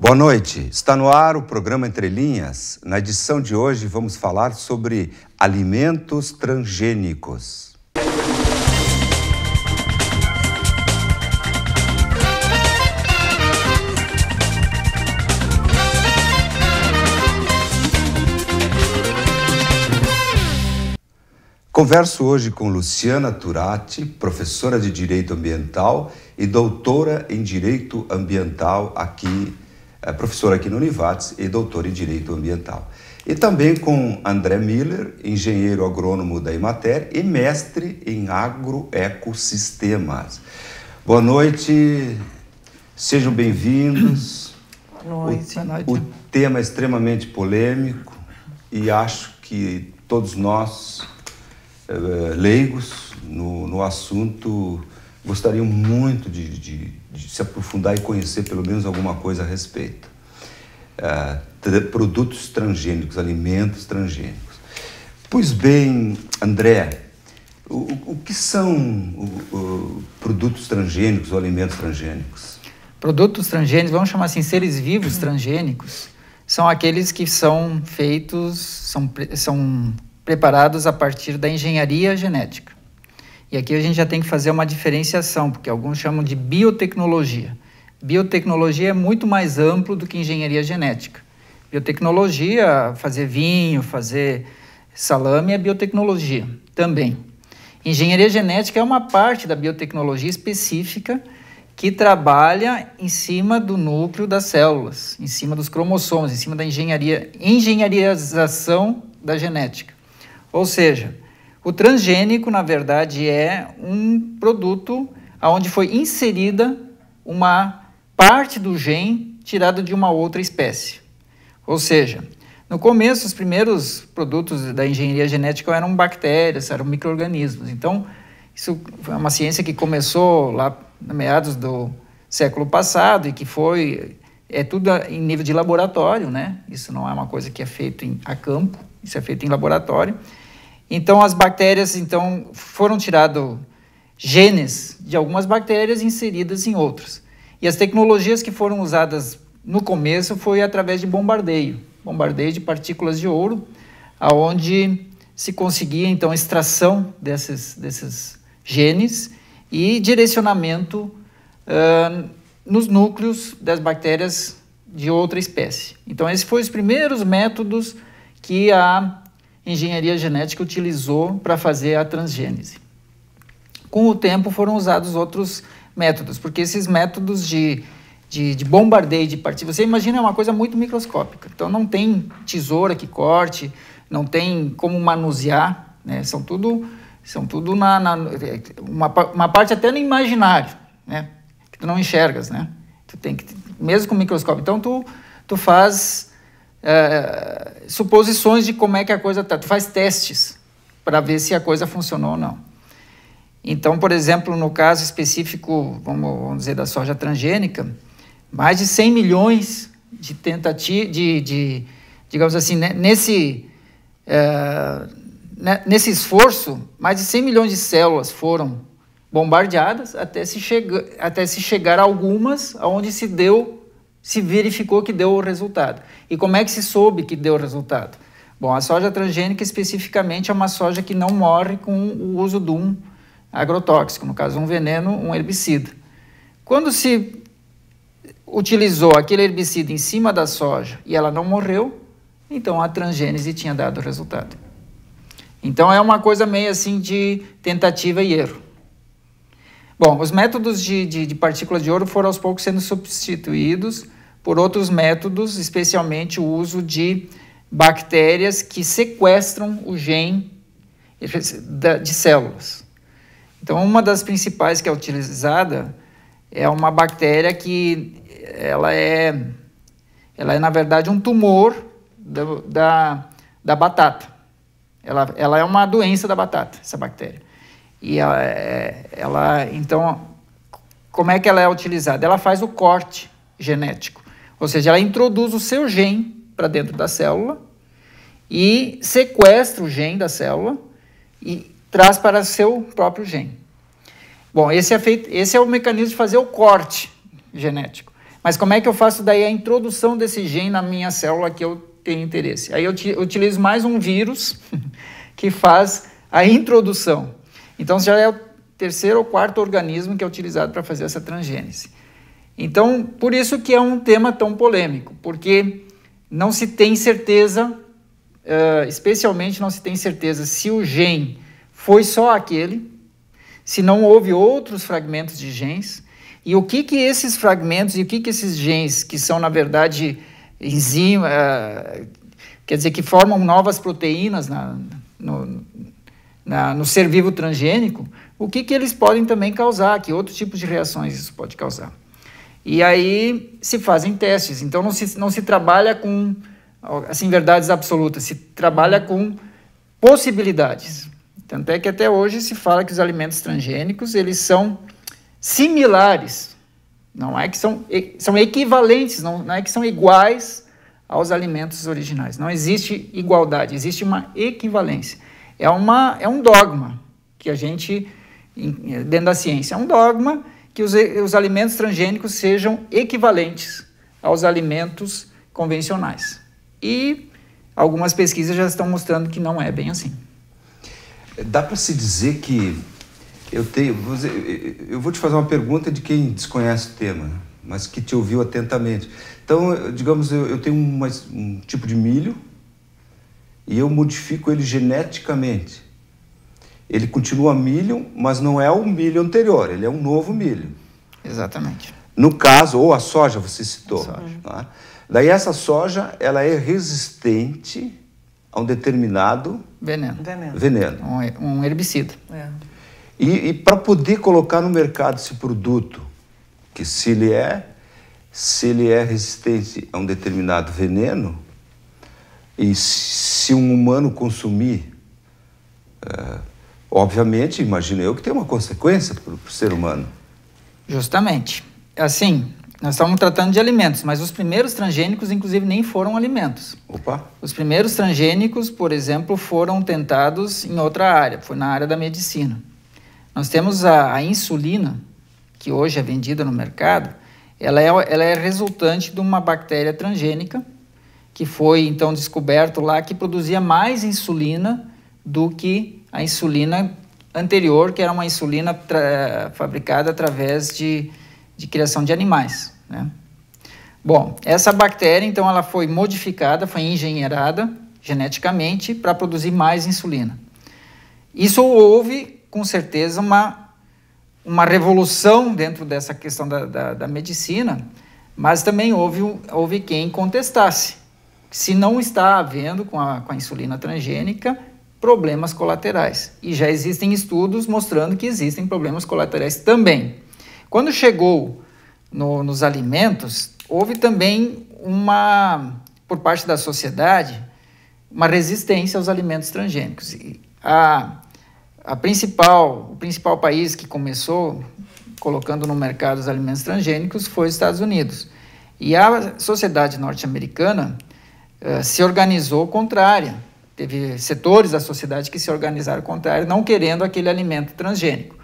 Boa noite, está no ar o programa Entre Linhas. Na edição de hoje vamos falar sobre alimentos transgênicos. Converso hoje com Luciana Turati, professora de Direito Ambiental e doutora em Direito Ambiental professora aqui no Univates e doutora em Direito Ambiental. E também com André Miller, engenheiro agrônomo da Emater e mestre em agroecossistemas. Boa noite, sejam bem-vindos. Boa noite. O tema é extremamente polêmico e acho que todos nós, leigos no assunto, gostariam muito de se aprofundar e conhecer pelo menos alguma coisa a respeito. Produtos transgênicos, alimentos transgênicos. Pois bem, André, o que são produtos transgênicos ou alimentos transgênicos? Produtos transgênicos, vamos chamar assim, seres vivos transgênicos, são aqueles que são feitos, são preparados a partir da engenharia genética. E aqui a gente já tem que fazer uma diferenciação, porque alguns chamam de biotecnologia. Biotecnologia é muito mais amplo do que engenharia genética. Biotecnologia, fazer vinho, fazer salame é biotecnologia também. Engenharia genética é uma parte da biotecnologia específica que trabalha em cima do núcleo das células, em cima dos cromossomos, em cima da engenharização da genética. Ou seja, o transgênico, na verdade, é um produto onde foi inserida uma parte do gene tirada de uma outra espécie. Ou seja, no começo, os primeiros produtos da engenharia genética eram bactérias, eram micro-organismos. Então, isso é uma ciência que começou lá no meados do século passado e que é tudo em nível de laboratório, né? Isso não é uma coisa que é feito a campo, isso é feito em laboratório. Então, as bactérias foram tirados genes de algumas bactérias inseridas em outras. E as tecnologias que foram usadas no começo foi através de bombardeio de partículas de ouro, onde se conseguia, então, extração desses genes e direcionamento nos núcleos das bactérias de outra espécie. Então, esses foram os primeiros métodos que a engenharia genética utilizou para fazer a transgênese. Com o tempo foram usados outros métodos, porque esses métodos de bombardeio de partículas, você imagina, é uma coisa muito microscópica, então não tem tesoura que corte, não tem como manusear, né? São tudo uma parte até no imaginário, né? Que tu não enxergas, né? Tu tem que, mesmo com microscópio, então tu faz suposições de como é que a coisa está. Tu faz testes para ver se a coisa funcionou ou não. Então, por exemplo, no caso específico, vamos dizer, da soja transgênica, mais de 100 milhões de tentativas, digamos assim, nesse esforço, mais de 100 milhões de células foram bombardeadas até se chegar a algumas onde se verificou que deu o resultado. E como é que se soube que deu o resultado? Bom, a soja transgênica especificamente é uma soja que não morre com o uso de um agrotóxico, no caso um veneno, um herbicida. Quando se utilizou aquele herbicida em cima da soja e ela não morreu, então a transgênese tinha dado o resultado. Então é uma coisa meio assim de tentativa e erro. Bom, os métodos de partículas de ouro foram aos poucos sendo substituídos por outros métodos, especialmente o uso de bactérias que sequestram o gene de células. Então, uma das principais que é utilizada é uma bactéria que ela é na verdade, um tumor da batata. Ela é uma doença da batata, essa bactéria. E então, como é que ela é utilizada? Ela faz o corte genético, ou seja, ela introduz o seu gene para dentro da célula e sequestra o gene da célula e traz para seu próprio gene. Bom, esse é o mecanismo de fazer o corte genético. Mas como é que eu faço daí a introdução desse gene na minha célula que eu tenho interesse? Aí eu utilizo mais um vírus que faz a introdução. Então, já é o terceiro ou quarto organismo que é utilizado para fazer essa transgênese. Então, por isso que é um tema tão polêmico, porque não se tem certeza, especialmente não se tem certeza se o gene foi só aquele, se não houve outros fragmentos de genes, e o que esses fragmentos e o que esses genes, que são, na verdade, enzimas, quer dizer, que formam novas proteínas no ser vivo transgênico, o que eles podem também causar, que outros tipos de reações isso pode causar. E aí se fazem testes, então não se trabalha com assim, verdades absolutas, se trabalha com possibilidades. Tanto é que até hoje se fala que os alimentos transgênicos, eles são similares, não é que são equivalentes, não é que são iguais aos alimentos originais. Não existe igualdade, existe uma equivalência. É um dogma que a gente, dentro da ciência, é um dogma que os alimentos transgênicos sejam equivalentes aos alimentos convencionais. E algumas pesquisas já estão mostrando que não é bem assim. Dá para se dizer que eu vou te fazer uma pergunta de quem desconhece o tema, mas que te ouviu atentamente. Então, digamos, eu tenho um tipo de milho e eu modifico ele geneticamente. Ele continua milho, mas não é o milho anterior, ele é um novo milho. Exatamente. No caso, ou a soja, você citou. Soja. Tá? Daí essa soja, ela é resistente a um determinado veneno. Um herbicida. É. E para poder colocar no mercado esse produto, que se ele é resistente a um determinado veneno, e se um humano consumir, obviamente, imagino eu, que tem uma consequência para o ser humano. Justamente. Assim, nós estamos tratando de alimentos, mas os primeiros transgênicos, inclusive, nem foram alimentos. Opa! Os primeiros transgênicos, por exemplo, foram tentados em outra área, foi na área da medicina. Nós temos a insulina, que hoje é vendida no mercado, ela é resultante de uma bactéria transgênica, que foi, então, descoberto lá que produzia mais insulina do que a insulina anterior, que era uma insulina fabricada através de criação de animais, né? Bom, essa bactéria, então, ela foi modificada, foi engenheirada geneticamente para produzir mais insulina. Isso houve, com certeza, uma revolução dentro dessa questão da medicina, mas também houve quem contestasse se não está havendo com a insulina transgênica problemas colaterais. E já existem estudos mostrando que existem problemas colaterais também. Quando chegou nos alimentos, houve também por parte da sociedade, uma resistência aos alimentos transgênicos. O principal país que começou colocando no mercado os alimentos transgênicos foi os Estados Unidos. E a sociedade norte-americana se organizou contrária. Teve setores da sociedade que se organizaram contrário, não querendo aquele alimento transgênico.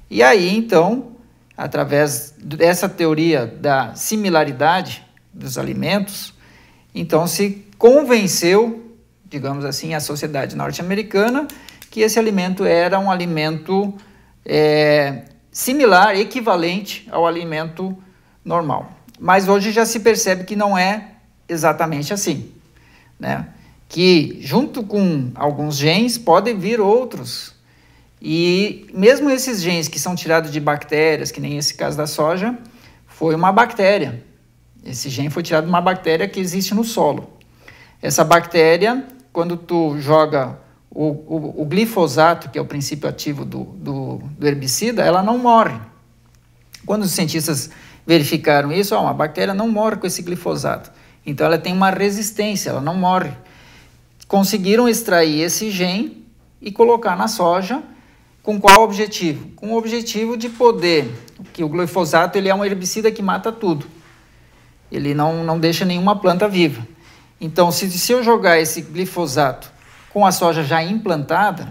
E aí, então, através dessa teoria da similaridade dos alimentos, então se convenceu, digamos assim, a sociedade norte-americana que esse alimento era um alimento similar, equivalente ao alimento normal. Mas hoje já se percebe que não é exatamente assim, né? Que junto com alguns genes podem vir outros. E mesmo esses genes que são tirados de bactérias, que nem esse caso da soja, foi uma bactéria. Esse gene foi tirado de uma bactéria que existe no solo. Essa bactéria, quando tu joga o glifosato, que é o princípio ativo do herbicida, ela não morre. Quando os cientistas verificaram isso, uma bactéria não morre com esse glifosato. Então ela tem uma resistência, ela não morre. Conseguiram extrair esse gene e colocar na soja. Com qual objetivo? Com o objetivo de poder, que o glifosato ele é um herbicida que mata tudo. Ele não deixa nenhuma planta viva. Então, se eu jogar esse glifosato com a soja já implantada,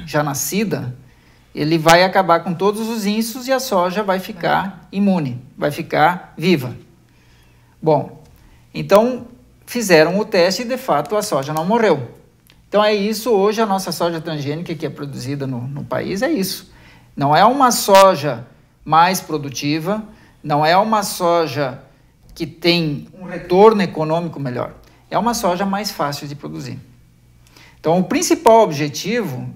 já nascida, ele vai acabar com todos os insos e a soja vai ficar imune, vai ficar viva. Bom, então fizeram o teste e de fato a soja não morreu. Então é isso, hoje a nossa soja transgênica que é produzida no país é isso. Não é uma soja mais produtiva, não é uma soja que tem um retorno econômico melhor, é uma soja mais fácil de produzir. Então o principal objetivo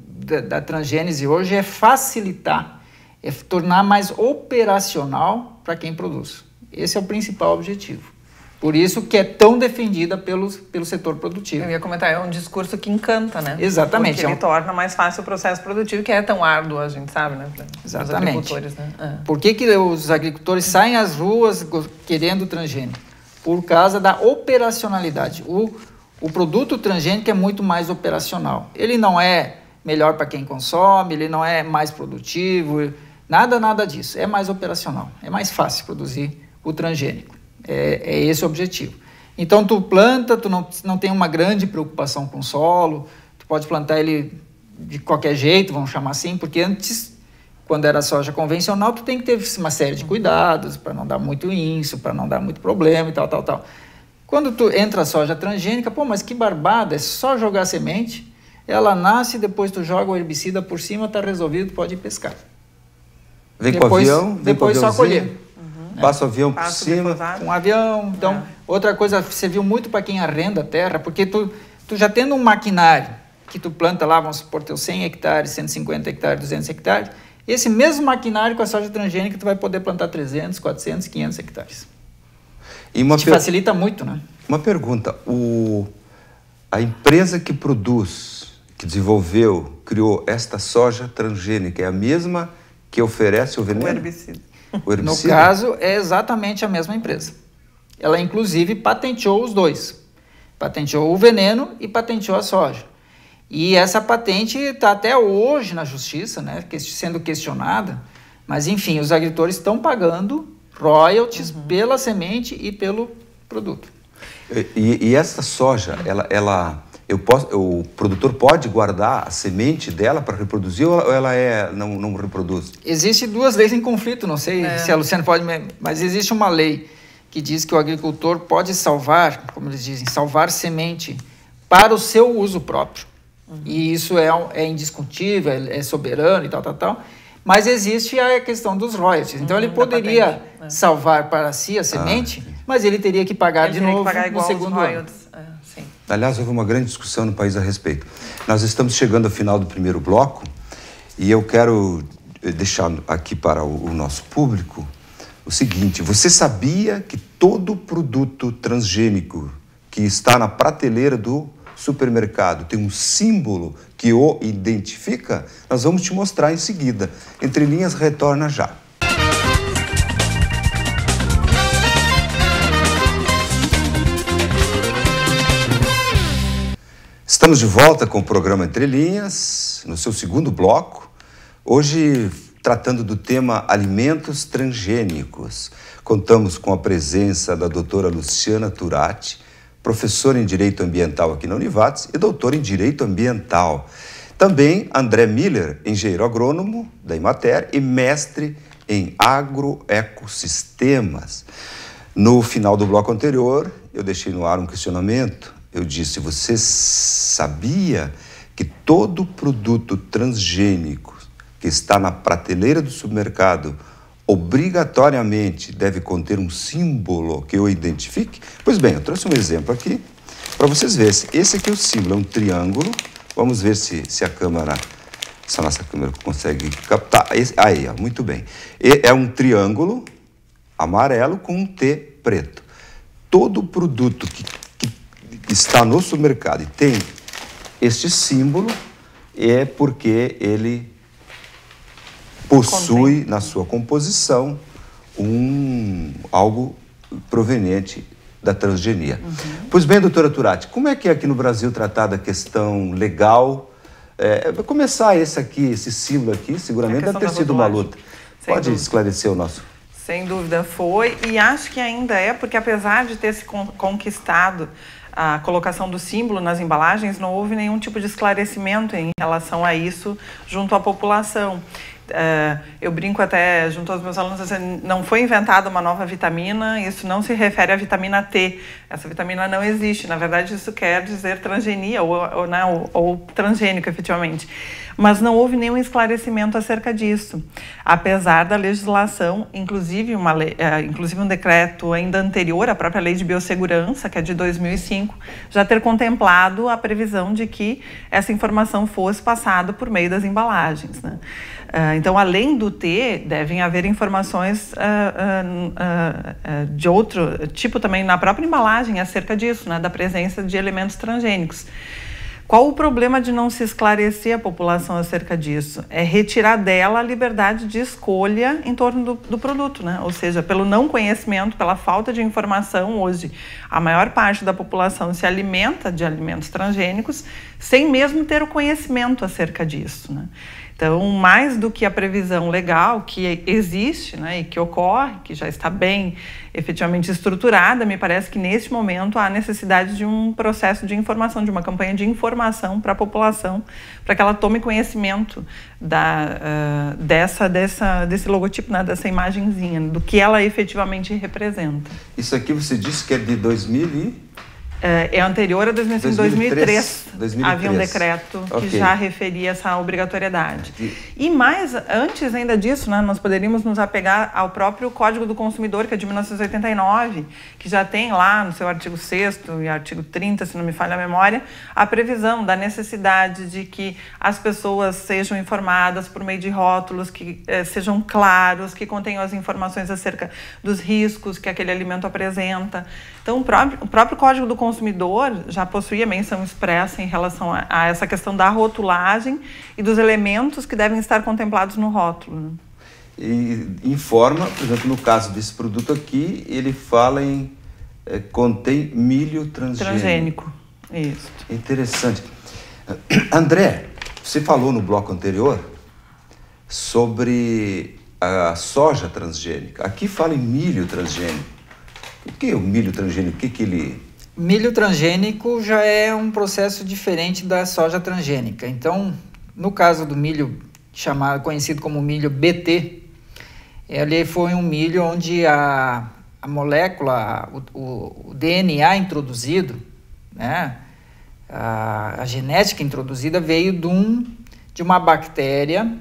da transgênese hoje é facilitar, é tornar mais operacional para quem produz. Esse é o principal objetivo. Por isso que é tão defendida pelo setor produtivo. Eu ia comentar, é um discurso que encanta, né? Exatamente. Porque ele torna mais fácil o processo produtivo, que é tão árduo, a gente sabe, né? Exatamente. Os agricultores, né? Por que os agricultores saem às ruas querendo transgênico? Por causa da operacionalidade. O produto transgênico é muito mais operacional. Ele não é melhor para quem consome, ele não é mais produtivo, nada disso. É mais operacional, é mais fácil produzir o transgênico. É esse o objetivo. Então, tu planta, tu não tem uma grande preocupação com o solo, tu pode plantar ele de qualquer jeito, vamos chamar assim, porque antes, quando era soja convencional, tu tem que ter uma série de cuidados para não dar muito inso, para não dar muito problema e tal. Quando tu entra a soja transgênica, mas que barbada, é só jogar semente, ela nasce, depois tu joga o herbicida por cima, tá resolvido, pode ir pescar. Vem com o avião, depois só colher. Passa o avião por cima. Um avião. Então, outra coisa, você viu muito para quem arrenda a terra, porque tu já tendo um maquinário que tu planta lá, vamos supor, teus 100 hectares, 150 hectares, 200 hectares, esse mesmo maquinário com a soja transgênica tu vai poder plantar 300, 400, 500 hectares. E te facilita muito, né? Uma pergunta, a empresa que produz, que desenvolveu, criou esta soja transgênica, é a mesma que oferece o veneno? O herbicida. No caso, é exatamente a mesma empresa. Ela, inclusive, patenteou os dois. Patenteou o veneno e patenteou a soja. E essa patente está até hoje na justiça, né, sendo questionada. Mas, enfim, os agricultores estão pagando royalties pela semente e pelo produto. E essa soja, o produtor pode guardar a semente dela para reproduzir ou ela não reproduz? Existem duas leis em conflito, não sei se a Luciana pode, mas existe uma lei que diz que o agricultor pode salvar, como eles dizem, salvar semente para o seu uso próprio. E isso é indiscutível, é soberano e tal. Mas existe a questão dos royalties. Então ele poderia salvar para si a semente, mas ele teria que pagar de novo no segundo ano. Aliás, houve uma grande discussão no país a respeito. Nós estamos chegando ao final do primeiro bloco e eu quero deixar aqui para o nosso público o seguinte: você sabia que todo produto transgênico que está na prateleira do supermercado tem um símbolo que o identifica? Nós vamos te mostrar em seguida. Entre Linhas retorna já. Estamos de volta com o programa Entre Linhas, no seu segundo bloco, hoje tratando do tema alimentos transgênicos. Contamos com a presença da doutora Luciana Turati, professora em Direito Ambiental aqui na Univates e doutora em Direito Ambiental. Também André Miller, engenheiro agrônomo da Emater e mestre em agroecossistemas. No final do bloco anterior, eu deixei no ar um questionamento. Eu disse, você sabia que todo produto transgênico que está na prateleira do supermercado obrigatoriamente deve conter um símbolo que o identifique? Pois bem, eu trouxe um exemplo aqui para vocês verem. Esse aqui é o símbolo, é um triângulo. Vamos ver se a nossa câmera consegue captar. Aí, ó, muito bem. É um triângulo amarelo com um T preto. Todo produto que está no supermercado e tem este símbolo é porque ele possui na sua composição algo proveniente da transgenia. Pois bem, doutora Turati, como é que é aqui no Brasil tratada a questão legal? Vai começar esse símbolo aqui, seguramente deve ter sido uma luta. Pode esclarecer o nosso... Sem dúvida foi, e acho que ainda é, porque apesar de ter se conquistado a colocação do símbolo nas embalagens, não houve nenhum tipo de esclarecimento em relação a isso junto à população. eu brinco até junto aos meus alunos, assim, não foi inventada uma nova vitamina, isso não se refere à vitamina T. Essa vitamina não existe. Na verdade, isso quer dizer transgenia ou transgênico, efetivamente. Mas não houve nenhum esclarecimento acerca disso, apesar da legislação, inclusive um decreto ainda anterior à própria Lei de Biossegurança, que é de 2005, já ter contemplado a previsão de que essa informação fosse passada por meio das embalagens, né? Então, além do T, devem haver informações de outro tipo também na própria embalagem acerca disso, né, da presença de elementos transgênicos. Qual o problema de não se esclarecer a população acerca disso? É retirar dela a liberdade de escolha em torno do produto, né? Ou seja, pelo não conhecimento, pela falta de informação, hoje a maior parte da população se alimenta de alimentos transgênicos sem mesmo ter o conhecimento acerca disso, né? Então, mais do que a previsão legal que existe, né, e que ocorre, que já está bem efetivamente estruturada, me parece que neste momento há necessidade de um processo de informação, de uma campanha de informação para a população, para que ela tome conhecimento desse logotipo, né, dessa imagenzinha, do que ela efetivamente representa. Isso aqui você disse que é de 2000 e... É anterior a 2003. 2003. Havia um decreto que já referia essa obrigatoriedade. E mais, antes ainda disso, né, nós poderíamos nos apegar ao próprio Código do Consumidor, que é de 1989, que já tem lá no seu artigo 6º e artigo 30, se não me falha a memória, a previsão da necessidade de que as pessoas sejam informadas por meio de rótulos que sejam claros, que contenham as informações acerca dos riscos que aquele alimento apresenta. Então, o próprio Código do Consumidor já possuía menção expressa em relação a essa questão da rotulagem e dos elementos que devem estar contemplados no rótulo, né? E informa, por exemplo, no caso desse produto aqui, ele fala em contém milho transgênico. Isso. Interessante. André, você falou no bloco anterior sobre a soja transgênica. Aqui fala em milho transgênico. O que é o milho transgênico? O que ele... Milho transgênico já é um processo diferente da soja transgênica. Então, no caso do milho conhecido como milho BT, ele foi um milho onde a molécula, o DNA introduzido, né, a genética introduzida veio de uma bactéria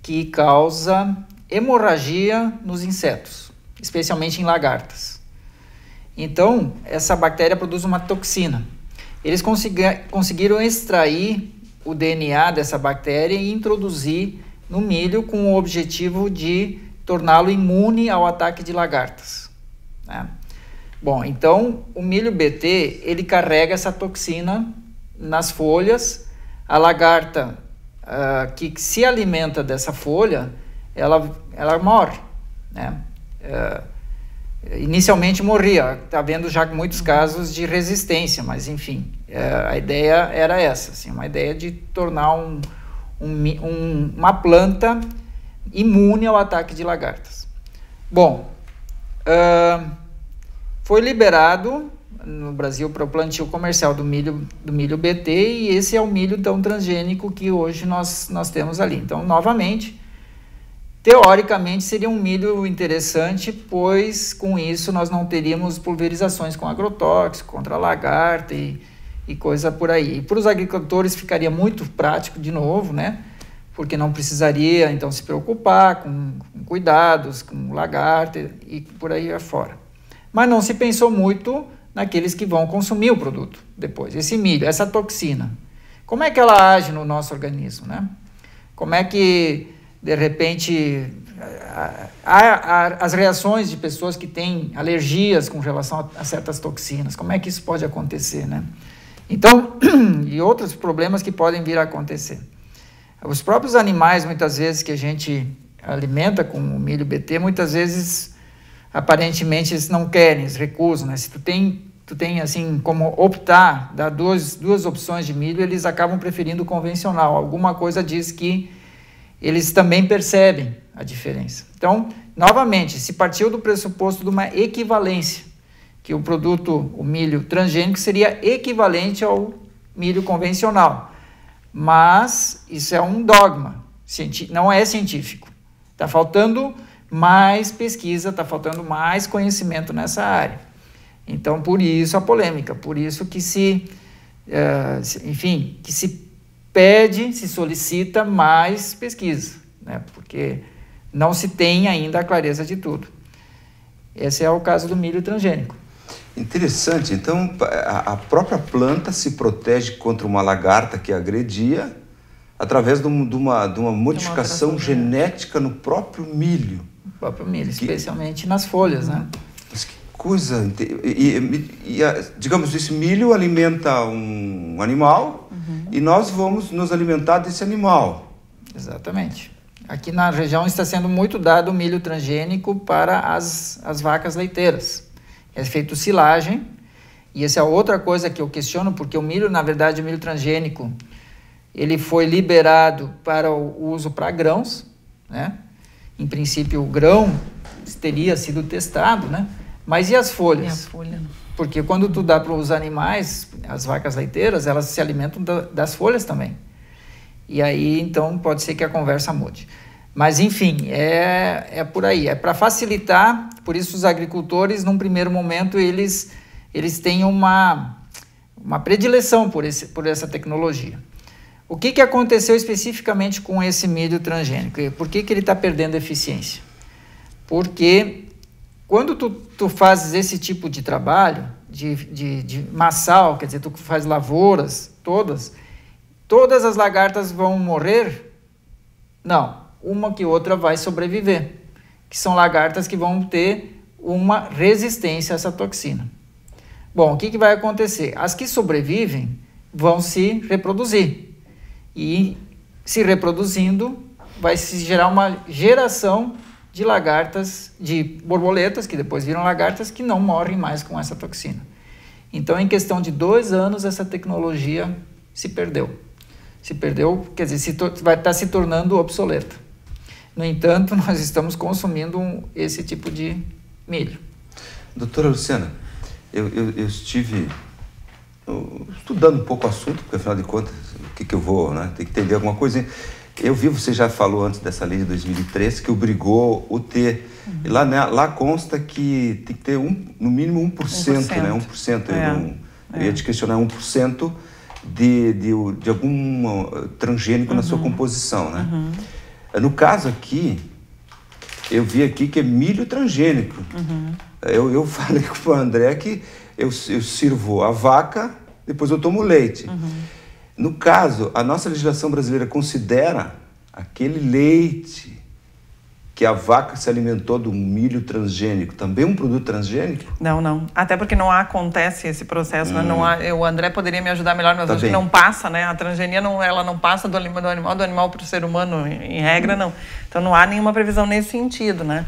que causa hemorragia nos insetos, especialmente em lagartas. Então, essa bactéria produz uma toxina. Eles conseguiram extrair o DNA dessa bactéria e introduzir no milho com o objetivo de torná-lo imune ao ataque de lagartas, né? Bom, então o milho BT, ele carrega essa toxina nas folhas. A lagarta que se alimenta dessa folha, ela morre, né? Inicialmente morria, está havendo já muitos casos de resistência, mas enfim, a ideia era essa, assim, uma ideia de tornar uma planta imune ao ataque de lagartas. Bom, foi liberado no Brasil para o plantio comercial do milho BT, e esse é o milho tão transgênico que hoje nós temos ali. Então, novamente, teoricamente seria um milho interessante, pois com isso nós não teríamos pulverizações com agrotóxico, contra a lagarta e coisa por aí. E para os agricultores ficaria muito prático de novo, né? Porque não precisaria então se preocupar com cuidados, com lagarta e por aí afora. Mas não se pensou muito naqueles que vão consumir o produto depois. Esse milho, essa toxina, como é que ela age no nosso organismo, né? Como é que de repente, as reações de pessoas que têm alergias com relação a certas toxinas, como é que isso pode acontecer, né? Então, e outros problemas que podem vir a acontecer. Os próprios animais, muitas vezes, que a gente alimenta com o milho BT, muitas vezes, aparentemente, eles não querem, eles recusam, né? Se tu tem assim, como optar, dar duas opções de milho, eles acabam preferindo o convencional. Alguma coisa diz que eles também percebem a diferença. Então, novamente, se partiu do pressuposto de uma equivalência, que o produto, o milho transgênico, seria equivalente ao milho convencional. Mas isso é um dogma. não é científico. Está faltando mais pesquisa, está faltando mais conhecimento nessa área. Então, por isso a polêmica, por isso que que se pede, se solicita mais pesquisa, né? Porque não se tem ainda a clareza de tudo. Esse é o caso do milho transgênico. Interessante. Então, a própria planta se protege contra uma lagarta que agredia através de uma modificação genética no próprio milho. No próprio milho, especialmente nas folhas, né? Mas que coisa... digamos, esse milho alimenta um animal e nós vamos nos alimentar desse animal. Exatamente. Aqui na região está sendo muito dado o milho transgênico para as vacas leiteiras. É feito silagem, e essa é outra coisa que eu questiono, porque o milho, na verdade, o milho transgênico, ele foi liberado para o uso para grãos, né? Em princípio, o grão teria sido testado, né? Mas e as folhas? E a folha? Porque quando tu dá para os animais, as vacas leiteiras, elas se alimentam das folhas também. E aí, então, pode ser que a conversa mude. Mas, enfim, é por aí. É para facilitar, por isso os agricultores, num primeiro momento, eles têm uma predileção por essa tecnologia. O que aconteceu especificamente com esse milho transgênico? Por que ele está perdendo eficiência? Porque quando tu fazes esse tipo de trabalho, de massal, quer dizer, tu faz lavouras, todas as lagartas vão morrer? Não. Uma que outra vai sobreviver, que são lagartas que vão ter uma resistência a essa toxina. Bom, o que vai acontecer? As que sobrevivem vão se reproduzir, e se reproduzindo vai se gerar uma geração de lagartas, de borboletas, que depois viram lagartas, que não morrem mais com essa toxina. Então, em questão de 2 anos, essa tecnologia se perdeu. Se perdeu, quer dizer, vai estar se tornando obsoleta. No entanto, nós estamos consumindo esse tipo de milho. Doutora Luciana, eu estive estudando um pouco o assunto, porque afinal de contas, o que eu vou, né? Tem que entender alguma coisa. Eu vi, você já falou antes dessa lei de 2003, que obrigou o ter. E lá consta que tem que ter no mínimo 1%, né? 1%. Eu ia te questionar 1% de algum transgênico na sua composição, né? No caso aqui, eu vi aqui que é milho transgênico. Eu falei com o André que eu sirvo a vaca, depois eu tomo leite. No caso, a nossa legislação brasileira considera aquele leite que a vaca se alimentou do milho transgênico também um produto transgênico? Não. Até porque não acontece esse processo, né? O André poderia me ajudar melhor, mas acho que não passa, né? A transgenia ela não passa do animal para o ser humano, em regra, não. Então não há nenhuma previsão nesse sentido, né?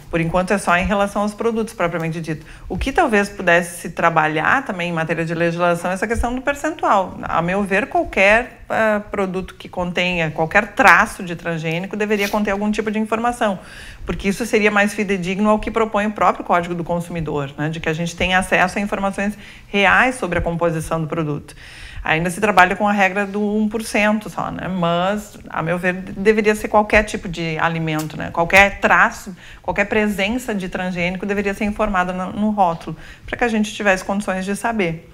Por enquanto é só em relação aos produtos propriamente dito. O que talvez pudesse se trabalhar também em matéria de legislação é essa questão do percentual. A meu ver, qualquer produto que contenha qualquer traço de transgênico deveria conter algum tipo de informação, porque isso seria mais fidedigno ao que propõe o próprio Código do Consumidor, né? De que a gente tenha acesso a informações reais sobre a composição do produto. Ainda se trabalha com a regra do 1% só, né? Mas, a meu ver, deveria ser qualquer tipo de alimento, né? Qualquer traço, qualquer presença de transgênico deveria ser informada no rótulo, para que a gente tivesse condições de saber.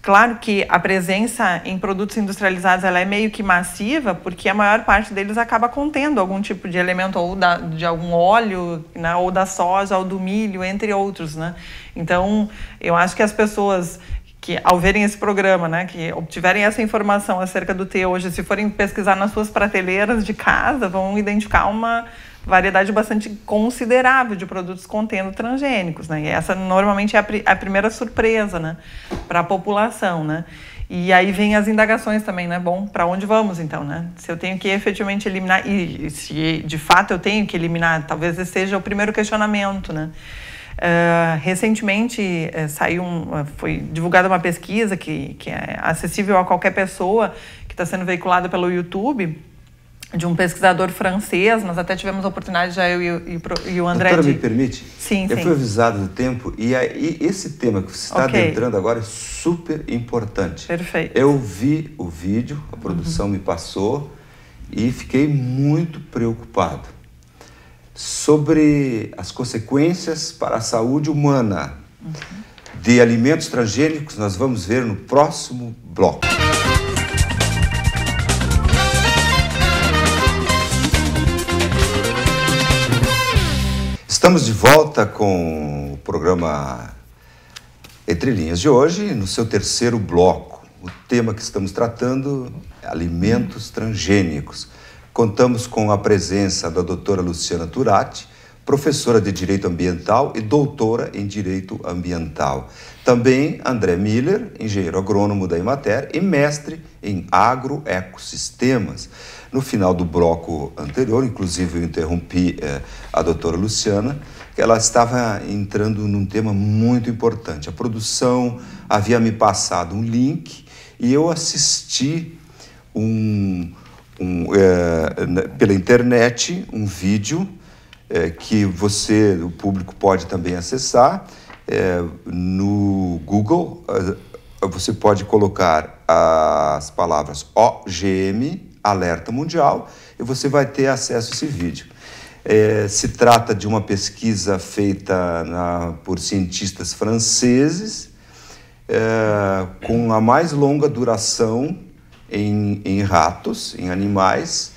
Claro que a presença em produtos industrializados ela é meio que massiva, porque a maior parte deles acaba contendo algum tipo de elemento, ou de algum óleo, né? Ou da soja, ou do milho, entre outros, né? Então, eu acho que as pessoas que, ao verem esse programa, né, que obtiverem essa informação acerca do T hoje, se forem pesquisar nas suas prateleiras de casa, vão identificar uma variedade bastante considerável de produtos contendo transgênicos, né? E essa normalmente é a primeira surpresa, né, para a população, né? E aí vem as indagações também, né? Bom, para onde vamos então, né? Se eu tenho que efetivamente eliminar, e se de fato eu tenho que eliminar, talvez esse seja o primeiro questionamento, né? Recentemente foi divulgada uma pesquisa que é acessível a qualquer pessoa, que está sendo veiculada pelo YouTube, de um pesquisador francês. Nós até tivemos a oportunidade, já eu e o André... Doutora, me permite? Sim. Eu fui avisado do tempo, e esse tema que você está adentrando agora é super importante. Perfeito. Eu vi o vídeo, a produção me passou, e fiquei muito preocupado sobre as consequências para a saúde humana de alimentos transgênicos. Nós vamos ver no próximo bloco. Estamos de volta com o programa Entre Linhas de hoje, no seu terceiro bloco. O tema que estamos tratando é alimentos transgênicos. Contamos com a presença da doutora Luciana Turati, professora de Direito Ambiental e doutora em Direito Ambiental. Também André Miller, engenheiro agrônomo da Emater e mestre em agroecossistemas. No final do bloco anterior, inclusive eu interrompi a doutora Luciana, que ela estava entrando num tema muito importante. A produção havia me passado um link e eu assisti pela internet um vídeo que o público pode também acessar. No Google, você pode colocar as palavras OGM, Alerta Mundial, e você vai ter acesso a esse vídeo. Se trata de uma pesquisa feita por cientistas franceses, com a mais longa duração em ratos, em animais.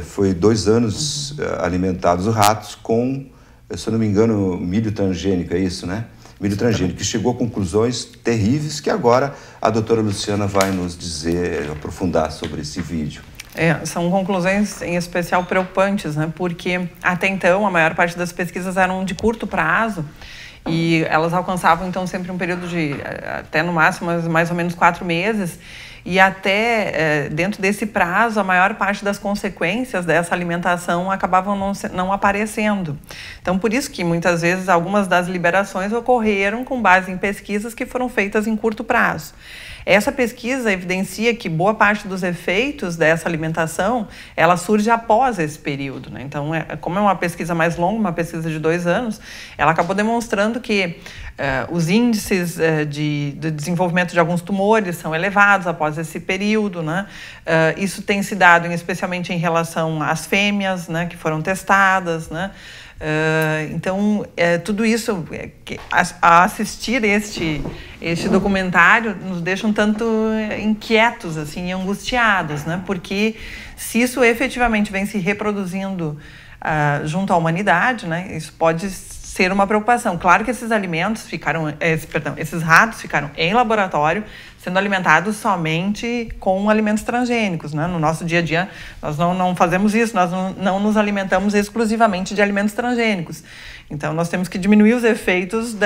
Foi 2 anos alimentados ratos com, se eu não me engano, milho transgênico, é isso, né? Milho transgênico, que chegou a conclusões terríveis que agora a doutora Luciana vai nos dizer, aprofundar sobre esse vídeo. São conclusões em especial preocupantes, né? Porque até então a maior parte das pesquisas eram de curto prazo e elas alcançavam então sempre um período de até no máximo mais ou menos 4 meses. E até dentro desse prazo, a maior parte das consequências dessa alimentação acabavam não aparecendo. Então, por isso que muitas vezes algumas das liberações ocorreram com base em pesquisas que foram feitas em curto prazo. Essa pesquisa evidencia que boa parte dos efeitos dessa alimentação, ela surge após esse período, né? Então, como é uma pesquisa mais longa, uma pesquisa de 2 anos, ela acabou demonstrando que os índices de desenvolvimento de alguns tumores são elevados após esse período, né? Isso tem se dado especialmente em relação às fêmeas, né, que foram testadas, né? Então, tudo isso, a assistir este documentário, nos deixa um tanto inquietos, assim, angustiados, né? Porque se isso efetivamente vem se reproduzindo junto à humanidade, né, isso pode ser uma preocupação. Claro que esses esses ratos ficaram em laboratório, sendo alimentados somente com alimentos transgênicos, né? No nosso dia a dia, nós não fazemos isso, nós não nos alimentamos exclusivamente de alimentos transgênicos. Então, nós temos que diminuir os efeitos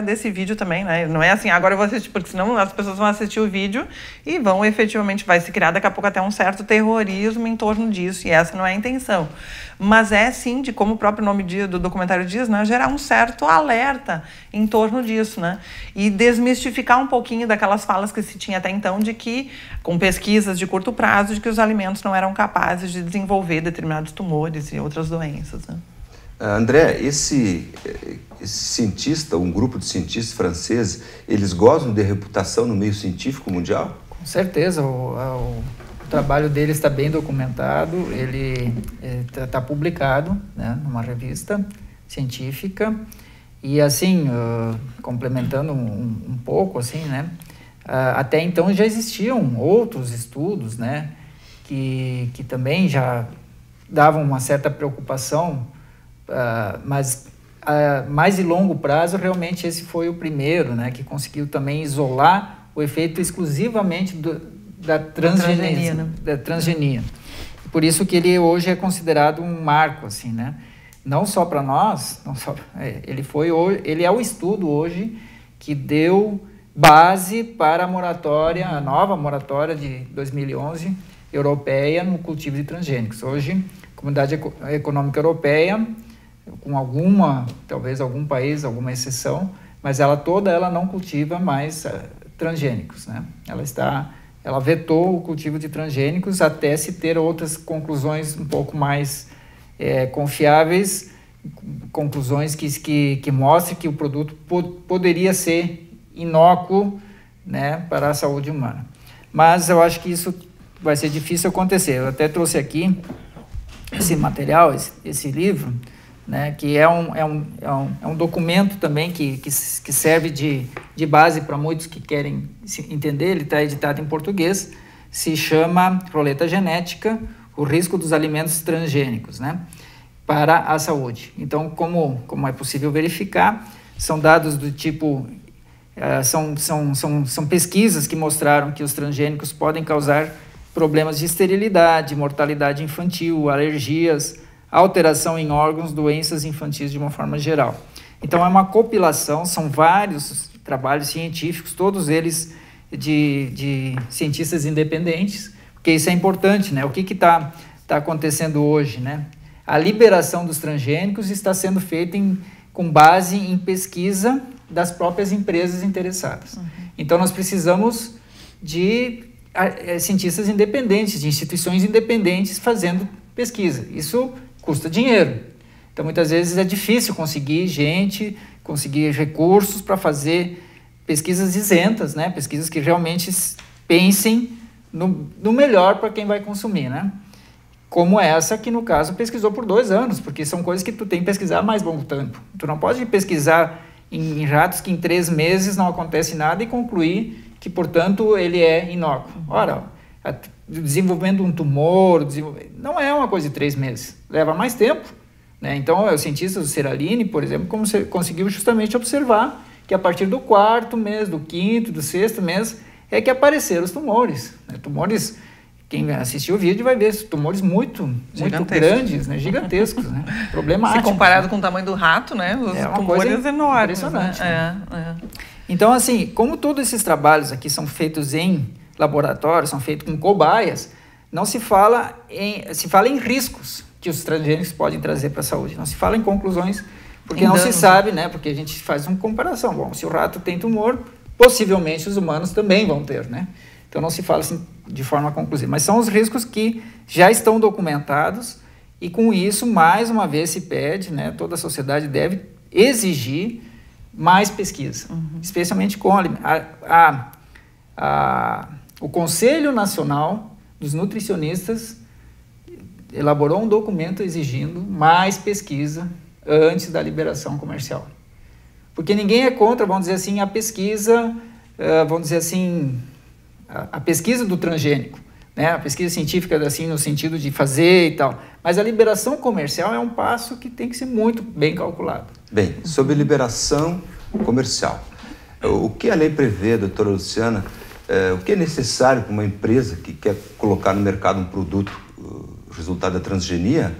desse vídeo também, né? Não é assim, agora eu vou assistir, porque senão as pessoas vão assistir o vídeo e efetivamente, vai se criar daqui a pouco até um certo terrorismo em torno disso, e essa não é a intenção. Mas sim, de como o próprio nome do documentário diz, né, gerar um certo alerta em torno disso, né? E desmistificar um pouquinho daquelas falas que se tinha até então de que, com pesquisas de curto prazo, de que os alimentos não eram capazes de desenvolver determinados tumores e outras doenças, né? André, esse cientista, um grupo de cientistas franceses, eles gozam de reputação no meio científico mundial? Com certeza, o trabalho dele está bem documentado, ele está publicado, né, numa revista científica, e assim, complementando um pouco, assim, né, até então já existiam outros estudos, né, que também já davam uma certa preocupação, mas mais de longo prazo, realmente esse foi o primeiro, né, que conseguiu também isolar o efeito exclusivamente da transgenia. Por isso que ele hoje é considerado um marco, assim, né? Não só para nós, ele é o estudo hoje que deu base para a nova moratória de 2011 europeia no cultivo de transgênicos. Hoje, a Comunidade Econômica Europeia, com talvez algum país, alguma exceção, mas ela não cultiva mais transgênicos, né? Ela vetou o cultivo de transgênicos até se ter outras conclusões um pouco mais confiáveis, conclusões que mostrem que o produto poderia ser inócuo, né, para a saúde humana. Mas eu acho que isso vai ser difícil acontecer. Eu até trouxe aqui esse material, esse livro, né, que é um documento também que serve de base para muitos que querem entender. Ele está editado em português, se chama Roleta Genética, o risco dos alimentos transgênicos, né, para a saúde. Então, como é possível verificar, são dados do tipo, são pesquisas que mostraram que os transgênicos podem causar problemas de esterilidade, mortalidade infantil, alergias, alteração em órgãos, doenças infantis de uma forma geral. Então, é uma compilação, são vários trabalhos científicos, todos eles de cientistas independentes, porque isso é importante, né? O que está acontecendo hoje, né? A liberação dos transgênicos está sendo feita com base em pesquisa das próprias empresas interessadas. Uhum. Então, nós precisamos de cientistas independentes, de instituições independentes fazendo pesquisa. Isso custa dinheiro. Então, muitas vezes é difícil conseguir recursos para fazer pesquisas isentas, né? Pesquisas que realmente pensem no melhor para quem vai consumir, né? Como essa que, no caso, pesquisou por 2 anos, porque são coisas que tu tem que pesquisar a mais longo tempo. Tu não pode pesquisar em ratos que em 3 meses não acontece nada e concluir que, portanto, ele é inócuo. Ora, o desenvolvimento de um tumor não é uma coisa de 3 meses, leva mais tempo, né? Então, o cientista do Seralini, por exemplo, conseguiu justamente observar que a partir do 4º mês, do 5º, do 6º mês, é que apareceram os tumores, né? Tumores, quem assistiu o vídeo vai ver tumores muito grandes, né? Gigantescos, né? Problemáticos. Se comparado com o tamanho do rato, né? Os tumores enormes. Impressionante. Né? Então, assim, como todos esses trabalhos aqui são feitos em laboratório, são feitos com cobaias, não se fala em riscos que os transgênicos podem trazer para a saúde, não se fala em conclusões, porque não se sabe, né? Porque a gente faz uma comparação. Bom, se o rato tem tumor, possivelmente os humanos também vão ter, né? Então não se fala assim de forma conclusiva, mas são os riscos que já estão documentados e com isso, mais uma vez, se pede, né? Toda a sociedade deve exigir mais pesquisa, especialmente com o Conselho Nacional dos Nutricionistas elaborou um documento exigindo mais pesquisa antes da liberação comercial. Porque ninguém é contra, vamos dizer assim, a pesquisa, a pesquisa do transgênico, né? A pesquisa científica, assim, no sentido de fazer e tal. Mas a liberação comercial é um passo que tem que ser muito bem calculado. Bem, sobre liberação comercial, o que a lei prevê, doutora Luciana, o que é necessário para uma empresa que quer colocar no mercado um produto resultado da transgenia?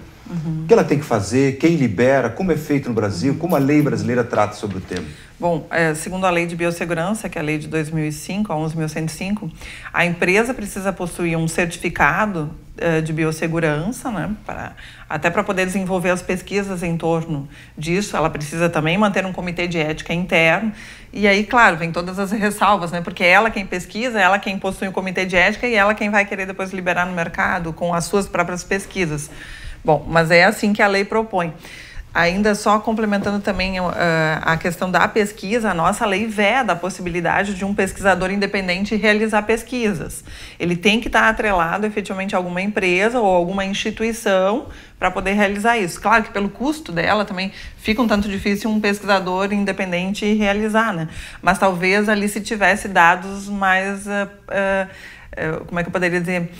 O que ela tem que fazer, quem libera, como é feito no Brasil, como a lei brasileira trata sobre o tema? Bom, segundo a Lei de Biossegurança, que é a Lei de 2005, a 11.105, a empresa precisa possuir um certificado de biossegurança, né, até para poder desenvolver as pesquisas em torno disso. Ela precisa também manter um comitê de ética interno. E aí, claro, vem todas as ressalvas, né, porque é ela quem pesquisa, é ela quem possui o comitê de ética e ela quem vai querer depois liberar no mercado com as suas próprias pesquisas. Bom, mas é assim que a lei propõe. Ainda só complementando também a questão da pesquisa, a nossa lei veda a possibilidade de um pesquisador independente realizar pesquisas. Ele tem que estar atrelado efetivamente a alguma empresa ou alguma instituição para poder realizar isso. Claro que pelo custo dela também fica um tanto difícil um pesquisador independente realizar, né? Mas talvez ali se tivesse dados mais... como é que eu poderia dizer,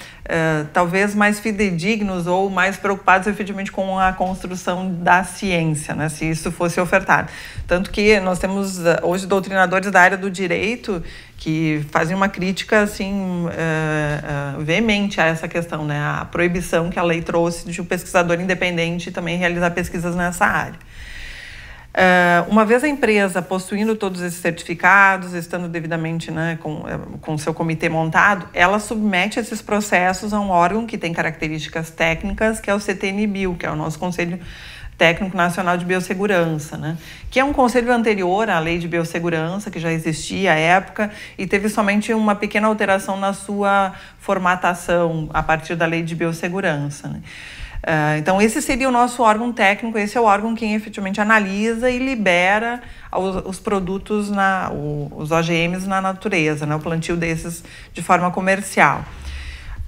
talvez mais fidedignos ou mais preocupados efetivamente com a construção da ciência, né, se isso fosse ofertado. Tanto que nós temos hoje doutrinadores da área do direito que fazem uma crítica assim, veemente a essa questão, né, a proibição que a lei trouxe de um pesquisador independente também realizar pesquisas nessa área. Uma vez a empresa possuindo todos esses certificados, estando devidamente, né, com seu comitê montado, ela submete esses processos a um órgão que tem características técnicas, que é o CTN-Bio, que é o nosso Conselho Técnico Nacional de Biossegurança, né, que é um conselho anterior à Lei de Biossegurança, que já existia à época, e teve somente uma pequena alteração na sua formatação a partir da Lei de Biossegurança, né. Então, esse seria o nosso órgão técnico, esse é o órgão que efetivamente analisa e libera os produtos, os OGMs na natureza, né, o plantio desses de forma comercial.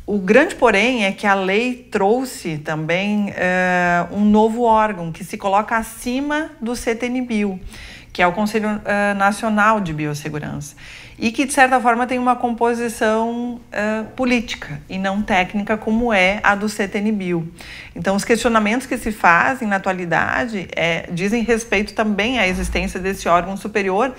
O grande porém é que a lei trouxe também um novo órgão que se coloca acima do CTN-Bio, que é o Conselho Nacional de Biossegurança, e que, de certa forma, tem uma composição política e não técnica, como é a do CTN-Bio. Então, os questionamentos que se fazem na atualidade dizem respeito também à existência desse órgão superior,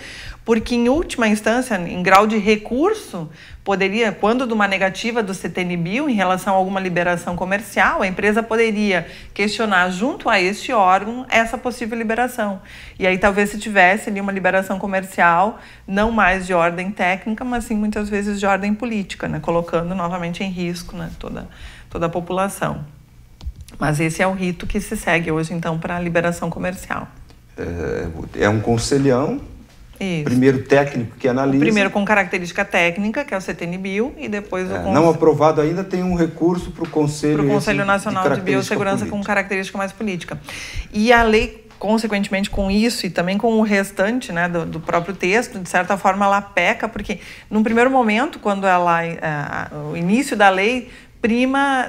porque, em última instância, em grau de recurso, poderia, quando de uma negativa do CTN-Bio em relação a alguma liberação comercial, a empresa poderia questionar junto a este órgão essa possível liberação. E aí talvez se tivesse ali uma liberação comercial, não mais de ordem técnica, mas sim muitas vezes de ordem política, né? Colocando novamente em risco, né, toda a população. Mas esse é o rito que se segue hoje, então, para a liberação comercial. É um conselhão. Isso. Primeiro técnico que analisa. Primeiro com característica técnica, que é o CTN-Bio, e depois o não aprovado ainda tem um recurso para o Conselho Nacional de Biossegurança com característica mais política. E a lei, consequentemente, com isso e também com o restante, né, do próprio texto, de certa forma ela peca, porque num primeiro momento, quando o início da lei prima,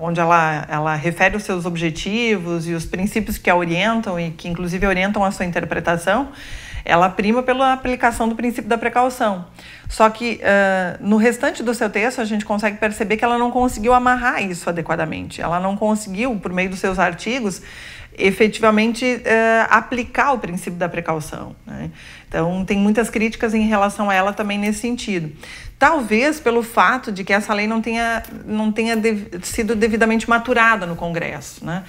onde ela refere os seus objetivos e os princípios que a orientam e que inclusive orientam a sua interpretação, ela prima pela aplicação do princípio da precaução. Só que no restante do seu texto a gente consegue perceber que ela não conseguiu amarrar isso adequadamente. Ela não conseguiu, por meio dos seus artigos, efetivamente aplicar o princípio da precaução, né? Então, tem muitas críticas em relação a ela também nesse sentido. Talvez pelo fato de que essa lei não tenha sido devidamente maturada no Congresso, né?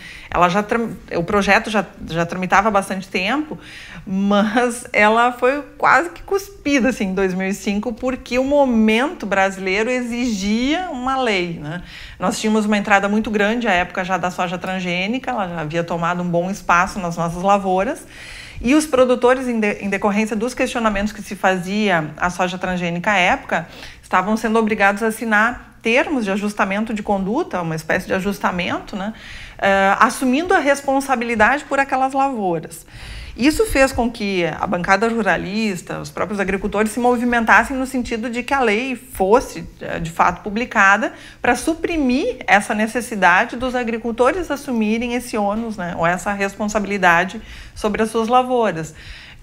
O projeto já tramitava há bastante tempo, mas ela foi quase que cuspida assim, em 2005, porque o momento brasileiro exigia uma lei, né? Nós tínhamos uma entrada muito grande, à época já da soja transgênica, ela já havia tomado um bom espaço nas nossas lavouras, e os produtores, em decorrência dos questionamentos que se fazia à soja transgênica à época, estavam sendo obrigados a assinar termos de ajustamento de conduta, uma espécie de ajustamento, né, assumindo a responsabilidade por aquelas lavouras. Isso fez com que a bancada ruralista, os próprios agricultores se movimentassem no sentido de que a lei fosse, de fato, publicada para suprimir essa necessidade dos agricultores assumirem esse ônus, né, ou essa responsabilidade sobre as suas lavouras,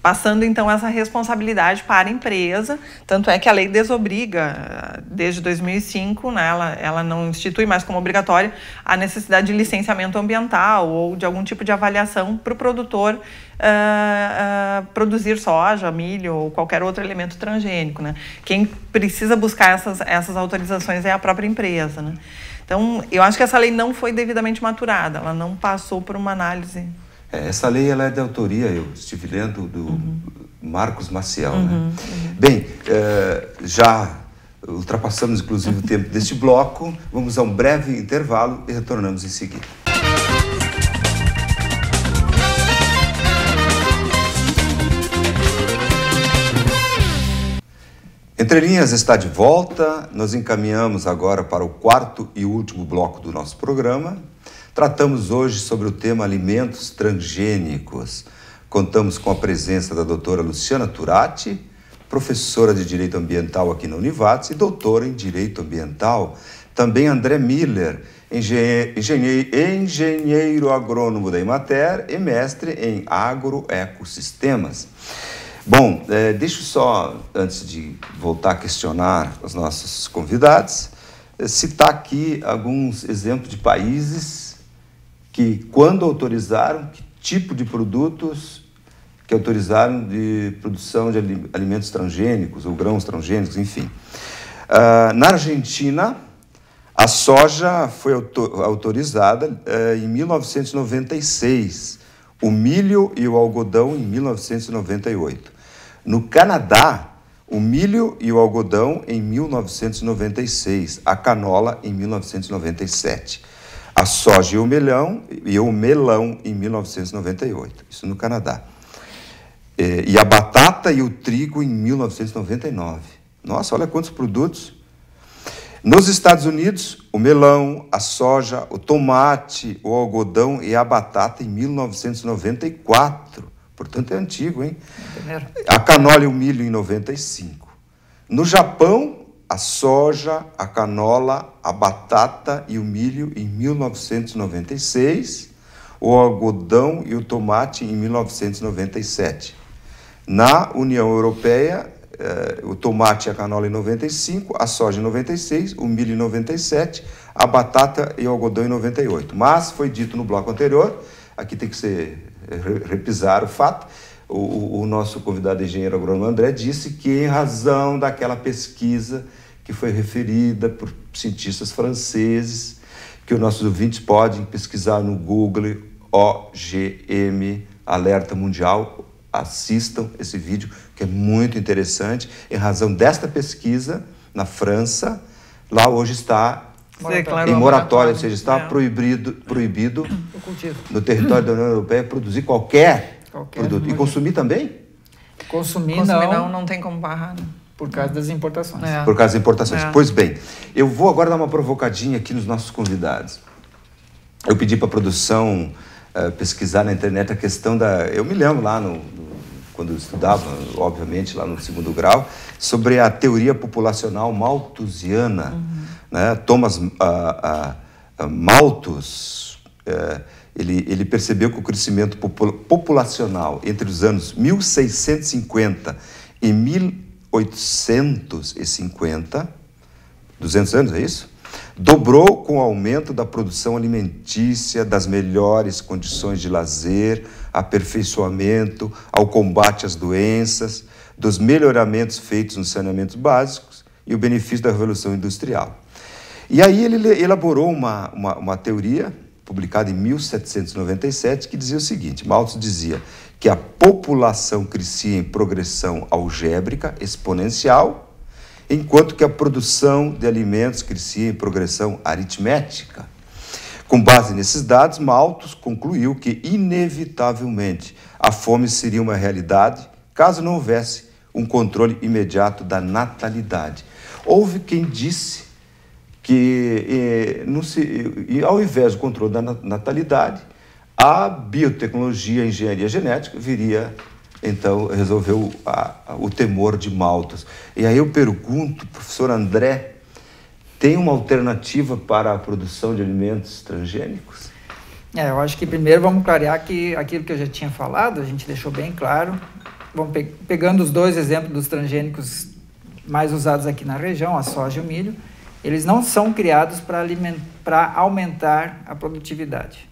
passando então essa responsabilidade para a empresa. Tanto é que a lei desobriga, desde 2005, né, ela não institui mais como obrigatória a necessidade de licenciamento ambiental ou de algum tipo de avaliação para o produtor produzir soja, milho ou qualquer outro elemento transgênico, né? Quem precisa buscar essas autorizações é a própria empresa, né? Então, eu acho que essa lei não foi devidamente maturada, ela não passou por uma análise. Essa lei ela é de autoria, eu estive lendo, do Marcos Maciel, né? Bem, já ultrapassamos inclusive o tempo deste bloco, vamos a um breve intervalo e retornamos em seguida. Entre Linhas está de volta, nós encaminhamos agora para o quarto e último bloco do nosso programa. Tratamos hoje sobre o tema alimentos transgênicos. Contamos com a presença da doutora Luciana Turati, professora de Direito Ambiental aqui na Univates e doutora em Direito Ambiental. Também André Miller, engenheiro agrônomo da Emater e mestre em agroecossistemas. Bom, deixa eu só, antes de voltar a questionar os nossos convidados, citar aqui alguns exemplos de países que, quando autorizaram, que tipo de produtos que autorizaram de produção de alimentos transgênicos ou grãos transgênicos, enfim. Na Argentina, a soja foi autorizada em 1996, o milho e o algodão em 1998. No Canadá, o milho e o algodão em 1996, a canola em 1997, a soja e o melão em 1998, isso no Canadá. E a batata e o trigo em 1999. Nossa, olha quantos produtos. Nos Estados Unidos, o melão, a soja, o tomate, o algodão e a batata em 1994. Portanto, é antigo, hein? A canola e o milho em 95. No Japão, a soja, a canola, a batata e o milho em 1996, o algodão e o tomate em 1997. Na União Europeia, o tomate e a canola em 95, a soja em 96, o milho em 97, a batata e o algodão em 98. Mas foi dito no bloco anterior, aqui tem que ser repisar o fato, o nosso convidado engenheiro agrônomo André disse que em razão daquela pesquisa que foi referida por cientistas franceses, que os nossos ouvintes podem pesquisar no Google, OGM, Alerta Mundial, assistam esse vídeo, que é muito interessante. Em razão desta pesquisa, na França, lá hoje está em moratória, ou seja, está proibido no território da União Europeia produzir qualquer produto. E consumir também? Consumir não tem como barrar, né? Por causa das importações. Por causa das importações. Pois bem, eu vou agora dar uma provocadinha aqui nos nossos convidados. Eu pedi para a produção pesquisar na internet a questão da... Eu me lembro lá, quando eu estudava, obviamente, lá no 2º grau, sobre a teoria populacional malthusiana. Né? Thomas Malthus, ele percebeu que o crescimento populacional entre os anos 1650 e 1850, 200 anos, é isso? Dobrou com o aumento da produção alimentícia, das melhores condições de lazer, aperfeiçoamento, ao combate às doenças, dos melhoramentos feitos nos saneamentos básicos e o benefício da Revolução Industrial. E aí ele elaborou uma teoria, publicada em 1797, que dizia o seguinte: Malthus dizia que a população crescia em progressão algébrica exponencial, enquanto que a produção de alimentos crescia em progressão aritmética. Com base nesses dados, Malthus concluiu que, inevitavelmente, a fome seria uma realidade caso não houvesse um controle imediato da natalidade. Houve quem disse que, ao invés do controle da natalidade, a biotecnologia, a engenharia genética viria, então, resolver o temor de Malthus. E aí eu pergunto, professor André, tem uma alternativa para a produção de alimentos transgênicos? Eu acho que primeiro vamos clarear que aquilo que eu já tinha falado, a gente deixou bem claro. Vamos pegando os dois exemplos dos transgênicos mais usados aqui na região, a soja e o milho, eles não são criados para aumentar a produtividade,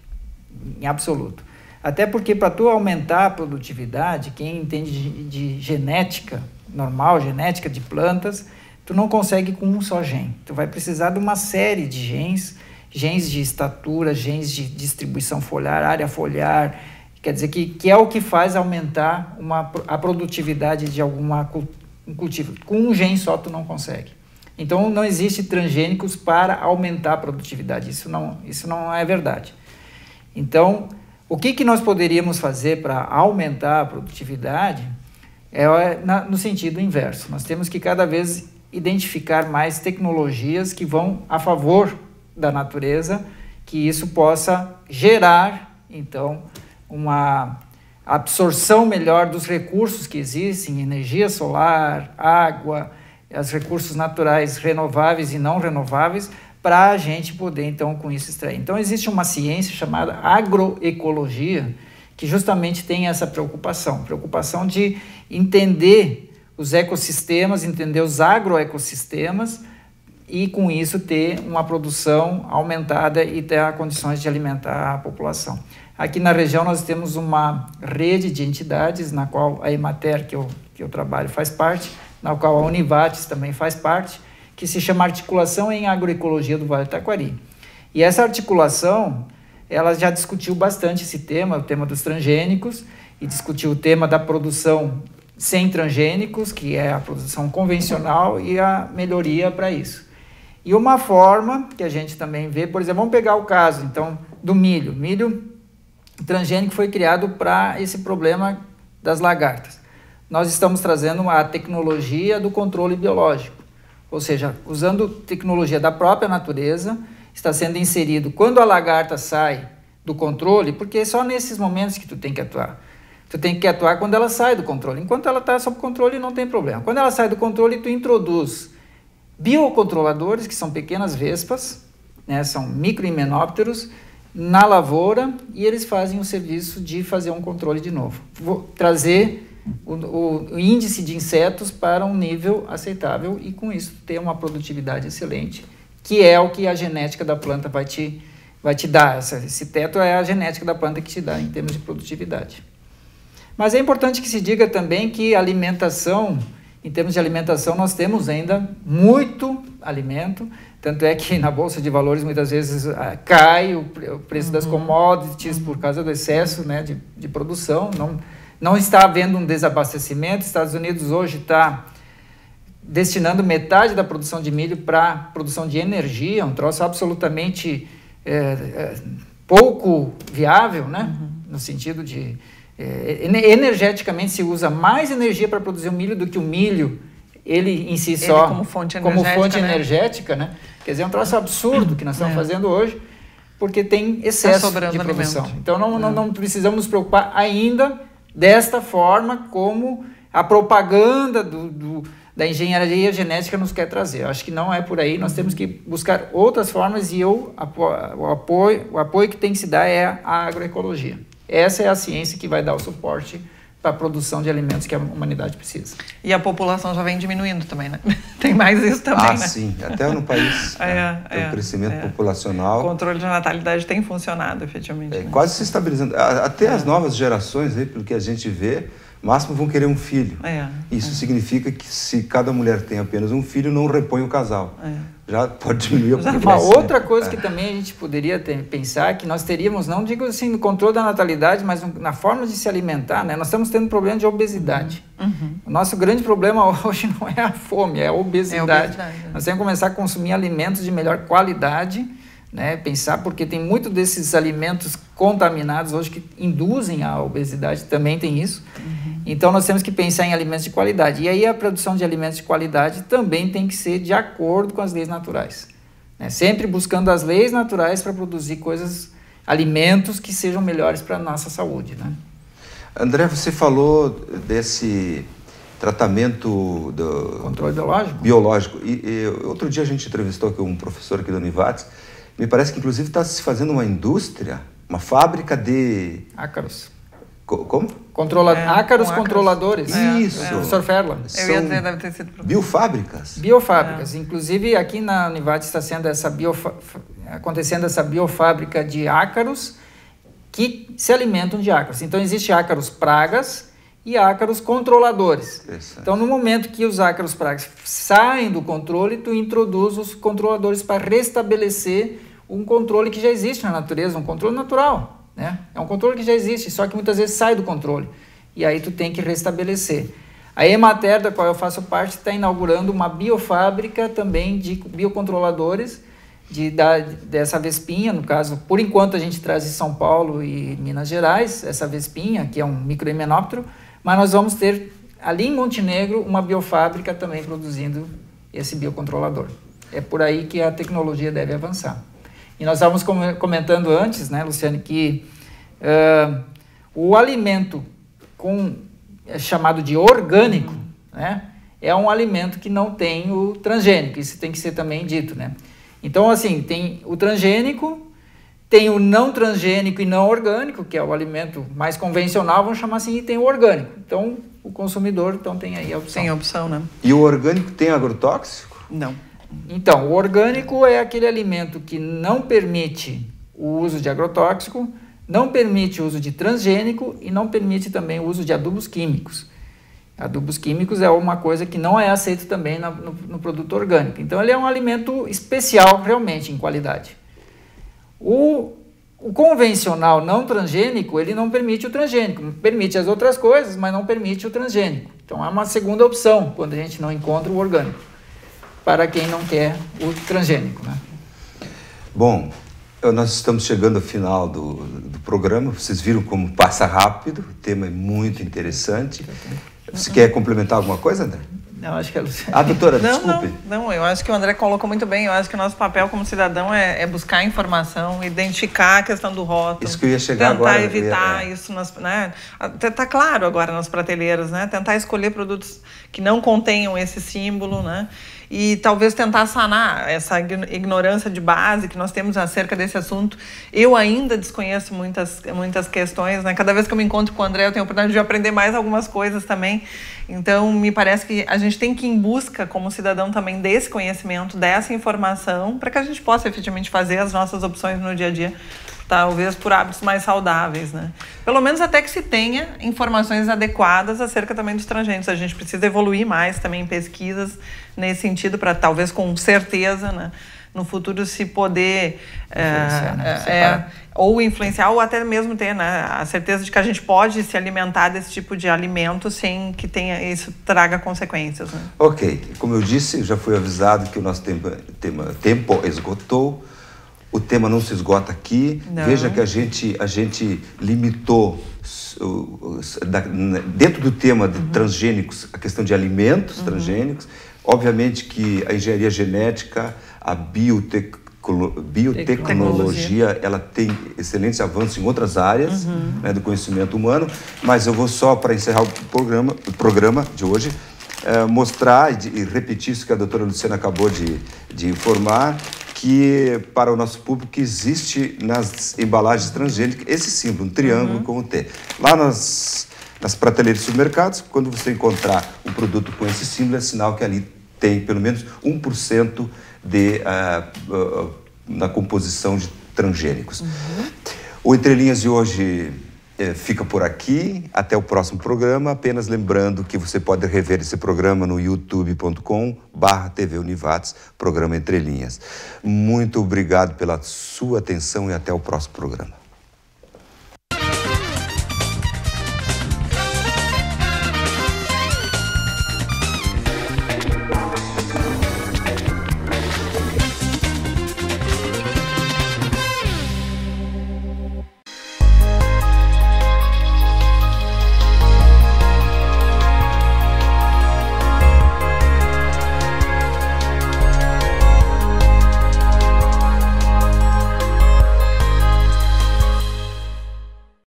em absoluto. Até porque para tu aumentar a produtividade, quem entende de genética normal, genética de plantas, tu não consegue com um só gene. Tu vai precisar de uma série de genes, genes de estatura, genes de distribuição foliar, área foliar, quer dizer que é o que faz aumentar a produtividade de um cultivo. Com um gene só tu não consegue. Então não existe transgênicos para aumentar a produtividade, isso não é verdade. Então, o que nós poderíamos fazer para aumentar a produtividade no sentido inverso. Nós temos que cada vez identificar mais tecnologias que vão a favor da natureza, que isso possa gerar, então, uma absorção melhor dos recursos que existem, energia solar, água, os recursos naturais renováveis e não renováveis, para a gente poder, então, com isso extrair. Então, existe uma ciência chamada agroecologia, que justamente tem essa preocupação de entender os ecossistemas, entender os agroecossistemas e, com isso, ter uma produção aumentada e ter condições de alimentar a população. Aqui na região nós temos uma rede de entidades, na qual a Emater, que eu trabalho, faz parte, na qual a Univates também faz parte, que se chama Articulação em Agroecologia do Vale do Taquari. E essa articulação, ela já discutiu bastante esse tema, o tema dos transgênicos, e discutiu o tema da produção sem transgênicos, que é a produção convencional, e a melhoria para isso. E uma forma que a gente também vê, por exemplo, vamos pegar o caso, então, do milho. Milho transgênico foi criado para esse problema das lagartas. Nós estamos trazendo a tecnologia do controle biológico. Ou seja, usando tecnologia da própria natureza, está sendo inserido quando a lagarta sai do controle, porque é só nesses momentos que tu tem que atuar. Tu tem que atuar quando ela sai do controle. Enquanto ela está sob controle, não tem problema. Quando ela sai do controle, tu introduz biocontroladores, que são pequenas vespas, né, são microhimenópteros, na lavoura, e eles fazem o serviço de fazer um controle de novo. Vou trazer o índice de insetos para um nível aceitável e, com isso, ter uma produtividade excelente, que é o que a genética da planta vai te dar. Esse teto é a genética da planta que te dá em termos de produtividade. Mas é importante que se diga também que alimentação, em termos de alimentação, nós temos ainda muito alimento, tanto é que na Bolsa de Valores muitas vezes cai o preço das commodities por causa do excesso, né, de produção. Não está havendo um desabastecimento. Estados Unidos hoje está destinando metade da produção de milho para produção de energia, um troço absolutamente pouco viável, né, no sentido de... energeticamente se usa mais energia para produzir o milho do que o milho ele em si só como fonte energética, né? Quer dizer, é um troço absurdo que nós estamos fazendo hoje, porque tem excesso de produção. Alimento. Então não precisamos nos preocupar ainda desta forma como a propaganda da engenharia genética nos quer trazer. Eu acho que não é por aí, nós temos que buscar outras formas, e o apoio que tem que se dar é a agroecologia. Essa é a ciência que vai dar o suporte para a produção de alimentos que a humanidade precisa. E a população já vem diminuindo também, né? Tem mais isso também, né? Sim. Até no país tem um crescimento populacional. O controle de natalidade tem funcionado, efetivamente. Né? Quase se estabilizando. Até as novas gerações, pelo que a gente vê, máximo vão querer um filho. Isso significa que se cada mulher tem apenas um filho, não repõe o casal. Já pode diminuir a população. Uma outra coisa que também a gente poderia pensar, que nós teríamos, não digo assim no controle da natalidade, mas na forma de se alimentar, né? Nós estamos tendo problema de obesidade. O nosso grande problema hoje não é a fome, é a obesidade. Nós temos que começar a consumir alimentos de melhor qualidade, né? Pensar, porque tem muito desses alimentos contaminados hoje que induzem a obesidade, também tem isso. Então nós temos que pensar em alimentos de qualidade. E aí a produção de alimentos de qualidade também tem que ser de acordo com as leis naturais, né? Sempre buscando as leis naturais para produzir alimentos que sejam melhores para a nossa saúde, né? André, você falou desse tratamento do controle biológico. E outro dia a gente entrevistou aqui um professor aqui da Univates. Me parece que, inclusive, está se fazendo uma indústria, uma fábrica de... ácaros. Como? Ácaros controladores. Isso. Professor Ferla. Eu ia dizer, deve ter sido... Biofábricas. Biofábricas. Inclusive, aqui na Univates está sendo acontecendo essa biofábrica de ácaros que se alimentam de ácaros. Então, existe ácaros pragas e ácaros controladores. Então, no momento que os ácaros pragas saem do controle, tu introduz os controladores para restabelecer um controle que já existe na natureza, um controle natural, né? É um controle que já existe, só que muitas vezes sai do controle. E aí tu tem que restabelecer. A Emater, da qual eu faço parte, está inaugurando uma biofábrica também de biocontroladores dessa vespinha, no caso, por enquanto a gente traz de São Paulo e Minas Gerais, essa vespinha, que é um microhimenóptero, mas nós vamos ter ali em Montenegro uma biofábrica também produzindo esse biocontrolador. É por aí que a tecnologia deve avançar. E nós estávamos comentando antes, né, Luciane, que o alimento chamado de orgânico, né, é um alimento que não tem o transgênico. Isso tem que ser também dito, né? Então, assim, tem o transgênico, tem o não transgênico e não orgânico, que é o alimento mais convencional, vamos chamar assim, e tem o orgânico. Então, o consumidor tem aí a opção. Tem a opção, né? E o orgânico tem agrotóxico? Não. Então, o orgânico é aquele alimento que não permite o uso de agrotóxico, não permite o uso de transgênico e não permite também o uso de adubos químicos. Adubos químicos é uma coisa que não é aceito também no produto orgânico. Então, ele é um alimento especial, realmente, em qualidade. O convencional não transgênico, ele não permite o transgênico. Permite as outras coisas, mas não permite o transgênico. Então, é uma segunda opção, quando a gente não encontra o orgânico, para quem não quer o transgênico, né? Bom, nós estamos chegando ao final do programa. Vocês viram como passa rápido, o tema é muito interessante. Você quer complementar alguma coisa, André? Não, acho que é a Luciana. Doutora, desculpe. Não, eu acho que o André colocou muito bem. Eu acho que o nosso papel como cidadão é buscar informação, identificar a questão do rótulo. Isso que eu ia chegar tentar agora. Evitar isso, né? Tá claro agora nas prateleiras, né? Tentar escolher produtos que não contenham esse símbolo, né? E talvez tentar sanar essa ignorância de base que nós temos acerca desse assunto. Eu ainda desconheço muitas questões, né? Cada vez que eu me encontro com o André, eu tenho a oportunidade de aprender mais algumas coisas também. Então, me parece que a gente tem que ir em busca, como cidadão, também desse conhecimento, dessa informação, para que a gente possa efetivamente fazer as nossas opções no dia a dia, talvez por hábitos mais saudáveis, né? Pelo menos até que se tenha informações adequadas acerca também dos transgênicos. A gente precisa evoluir mais também em pesquisas nesse sentido, para talvez com certeza, né, no futuro se poder ou influenciar ou até mesmo ter, né, a certeza de que a gente pode se alimentar desse tipo de alimento sem que isso traga consequências, né? Ok, como eu disse, já fui avisado que o nosso tempo esgotou. O tema não se esgota aqui. Não. Veja que a gente limitou, dentro do tema de transgênicos, a questão de alimentos transgênicos. Obviamente que a engenharia genética, a biotecnologia, ela tem excelentes avanços em outras áreas, né, do conhecimento humano, mas eu vou só, para encerrar o programa de hoje, mostrar e repetir isso que a doutora Luciana acabou de informar, que para o nosso público existe nas embalagens transgênicas esse símbolo, um triângulo com o T. Lá nas prateleiras de supermercados, quando você encontrar um produto com esse símbolo, é sinal que ali tem pelo menos 1% na composição de transgênicos. O Entre Linhas de hoje fica por aqui. Até o próximo programa. Apenas lembrando que você pode rever esse programa no youtube.com/TV Univates, programa Entre Linhas. Muito obrigado pela sua atenção e até o próximo programa.